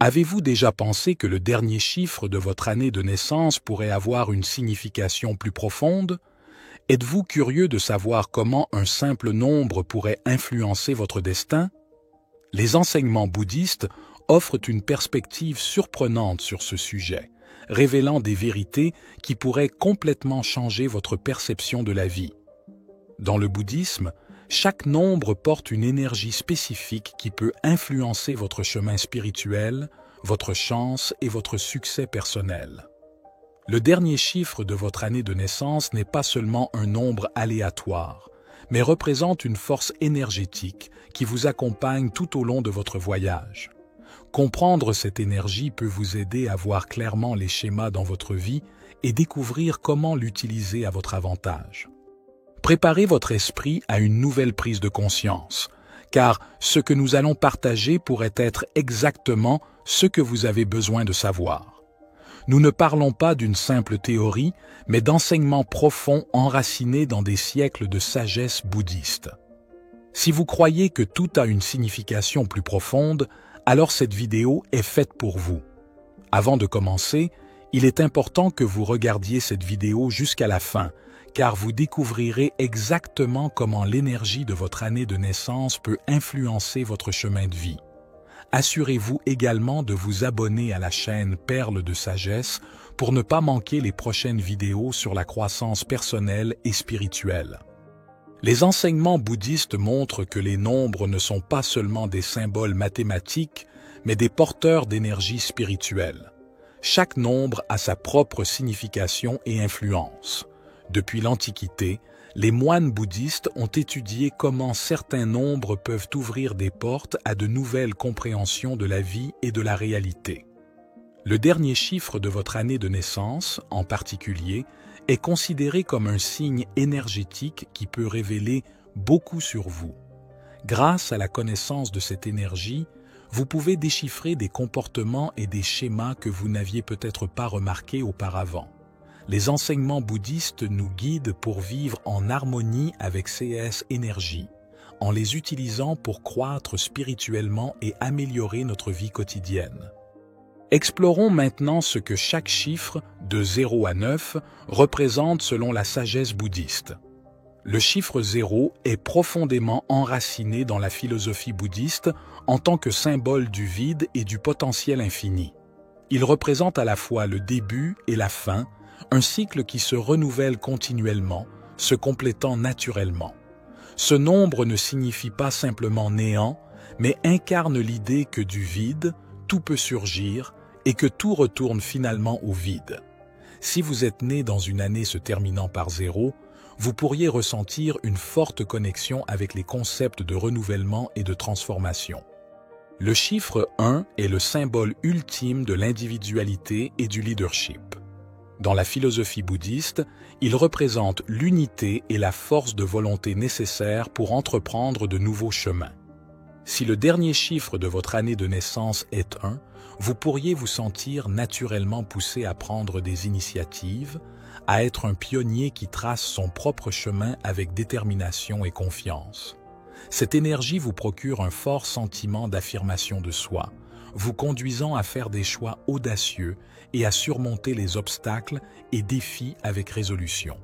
Avez-vous déjà pensé que le dernier chiffre de votre année de naissance pourrait avoir une signification plus profonde? Êtes-vous curieux de savoir comment un simple nombre pourrait influencer votre destin? Les enseignements bouddhistes offrent une perspective surprenante sur ce sujet, révélant des vérités qui pourraient complètement changer votre perception de la vie. Dans le bouddhisme, chaque nombre porte une énergie spécifique qui peut influencer votre chemin spirituel, votre chance et votre succès personnel. Le dernier chiffre de votre année de naissance n'est pas seulement un nombre aléatoire, mais représente une force énergétique qui vous accompagne tout au long de votre voyage. Comprendre cette énergie peut vous aider à voir clairement les schémas dans votre vie et découvrir comment l'utiliser à votre avantage. Préparez votre esprit à une nouvelle prise de conscience, car ce que nous allons partager pourrait être exactement ce que vous avez besoin de savoir. Nous ne parlons pas d'une simple théorie, mais d'enseignements profonds enracinés dans des siècles de sagesse bouddhiste. Si vous croyez que tout a une signification plus profonde, alors cette vidéo est faite pour vous. Avant de commencer, il est important que vous regardiez cette vidéo jusqu'à la fin, car vous découvrirez exactement comment l'énergie de votre année de naissance peut influencer votre chemin de vie. Assurez-vous également de vous abonner à la chaîne Perles de Sagesse pour ne pas manquer les prochaines vidéos sur la croissance personnelle et spirituelle. Les enseignements bouddhistes montrent que les nombres ne sont pas seulement des symboles mathématiques, mais des porteurs d'énergie spirituelle. Chaque nombre a sa propre signification et influence. Depuis l'Antiquité, les moines bouddhistes ont étudié comment certains nombres peuvent ouvrir des portes à de nouvelles compréhensions de la vie et de la réalité. Le dernier chiffre de votre année de naissance, en particulier, est considéré comme un signe énergétique qui peut révéler beaucoup sur vous. Grâce à la connaissance de cette énergie, vous pouvez déchiffrer des comportements et des schémas que vous n'aviez peut-être pas remarqués auparavant. Les enseignements bouddhistes nous guident pour vivre en harmonie avec ces énergies, en les utilisant pour croître spirituellement et améliorer notre vie quotidienne. Explorons maintenant ce que chaque chiffre, de 0 à 9, représente selon la sagesse bouddhiste. Le chiffre 0 est profondément enraciné dans la philosophie bouddhiste en tant que symbole du vide et du potentiel infini. Il représente à la fois le début et la fin, un cycle qui se renouvelle continuellement, se complétant naturellement. Ce nombre ne signifie pas simplement néant, mais incarne l'idée que du vide, tout peut surgir et que tout retourne finalement au vide. Si vous êtes né dans une année se terminant par 0, vous pourriez ressentir une forte connexion avec les concepts de renouvellement et de transformation. Le chiffre 1 est le symbole ultime de l'individualité et du leadership. Dans la philosophie bouddhiste, il représente l'unité et la force de volonté nécessaires pour entreprendre de nouveaux chemins. Si le dernier chiffre de votre année de naissance est 1, vous pourriez vous sentir naturellement poussé à prendre des initiatives, à être un pionnier qui trace son propre chemin avec détermination et confiance. Cette énergie vous procure un fort sentiment d'affirmation de soi, vous conduisant à faire des choix audacieux et à surmonter les obstacles et défis avec résolution.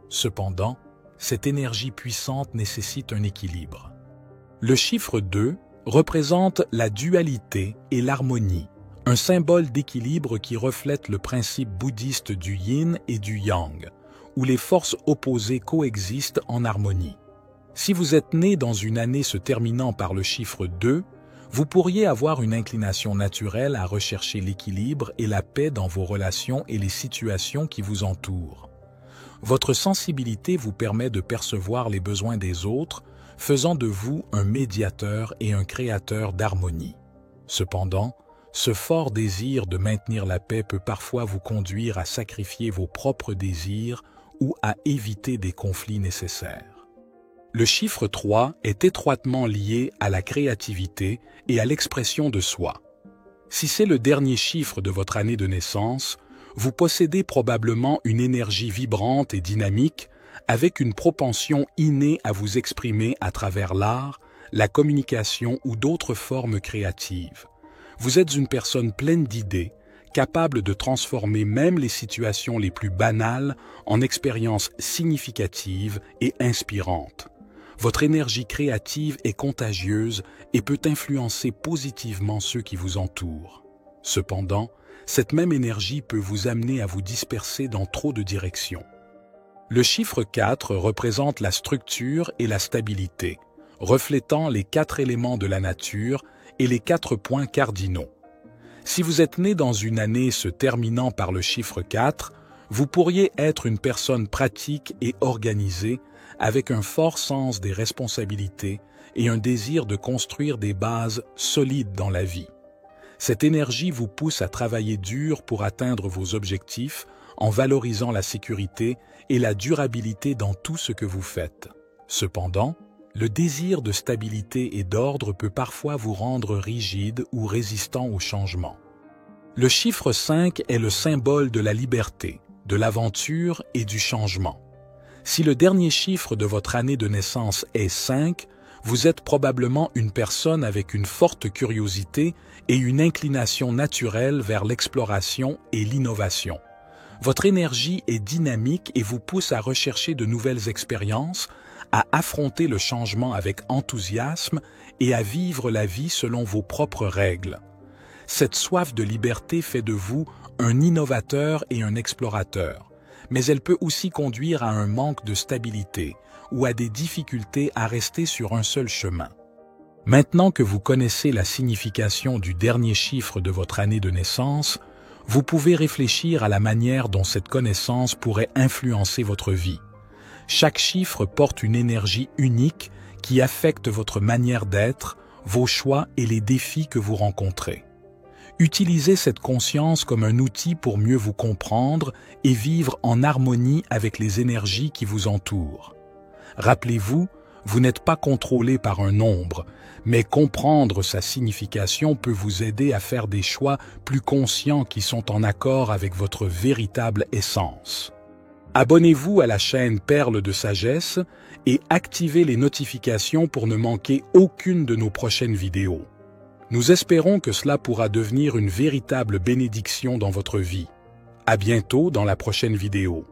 Cependant, cette énergie puissante nécessite un équilibre. Le chiffre 2 représente la dualité et l'harmonie, un symbole d'équilibre qui reflète le principe bouddhiste du yin et du yang, où les forces opposées coexistent en harmonie. Si vous êtes né dans une année se terminant par le chiffre 2, vous pourriez avoir une inclination naturelle à rechercher l'équilibre et la paix dans vos relations et les situations qui vous entourent. Votre sensibilité vous permet de percevoir les besoins des autres, faisant de vous un médiateur et un créateur d'harmonie. Cependant, ce fort désir de maintenir la paix peut parfois vous conduire à sacrifier vos propres désirs ou à éviter des conflits nécessaires. Le chiffre 3 est étroitement lié à la créativité et à l'expression de soi. Si c'est le dernier chiffre de votre année de naissance, vous possédez probablement une énergie vibrante et dynamique avec une propension innée à vous exprimer à travers l'art, la communication ou d'autres formes créatives. Vous êtes une personne pleine d'idées, capable de transformer même les situations les plus banales en expériences significatives et inspirantes. Votre énergie créative est contagieuse et peut influencer positivement ceux qui vous entourent. Cependant, cette même énergie peut vous amener à vous disperser dans trop de directions. Le chiffre 4 représente la structure et la stabilité, reflétant les 4 éléments de la nature et les 4 points cardinaux. Si vous êtes né dans une année se terminant par le chiffre 4, vous pourriez être une personne pratique et organisée avec un fort sens des responsabilités et un désir de construire des bases solides dans la vie. Cette énergie vous pousse à travailler dur pour atteindre vos objectifs en valorisant la sécurité et la durabilité dans tout ce que vous faites. Cependant, le désir de stabilité et d'ordre peut parfois vous rendre rigide ou résistant au changement. Le chiffre 5 est le symbole de la liberté, de l'aventure et du changement. Si le dernier chiffre de votre année de naissance est 5, vous êtes probablement une personne avec une forte curiosité et une inclination naturelle vers l'exploration et l'innovation. Votre énergie est dynamique et vous pousse à rechercher de nouvelles expériences, à affronter le changement avec enthousiasme et à vivre la vie selon vos propres règles. Cette soif de liberté fait de vous un innovateur et un explorateur, mais elle peut aussi conduire à un manque de stabilité ou à des difficultés à rester sur un seul chemin. Maintenant que vous connaissez la signification du dernier chiffre de votre année de naissance, vous pouvez réfléchir à la manière dont cette connaissance pourrait influencer votre vie. Chaque chiffre porte une énergie unique qui affecte votre manière d'être, vos choix et les défis que vous rencontrez. Utilisez cette conscience comme un outil pour mieux vous comprendre et vivre en harmonie avec les énergies qui vous entourent. Rappelez-vous, vous n'êtes pas contrôlé par un nombre, mais comprendre sa signification peut vous aider à faire des choix plus conscients qui sont en accord avec votre véritable essence. Abonnez-vous à la chaîne Perles de Sagesse et activez les notifications pour ne manquer aucune de nos prochaines vidéos. Nous espérons que cela pourra devenir une véritable bénédiction dans votre vie. À bientôt dans la prochaine vidéo.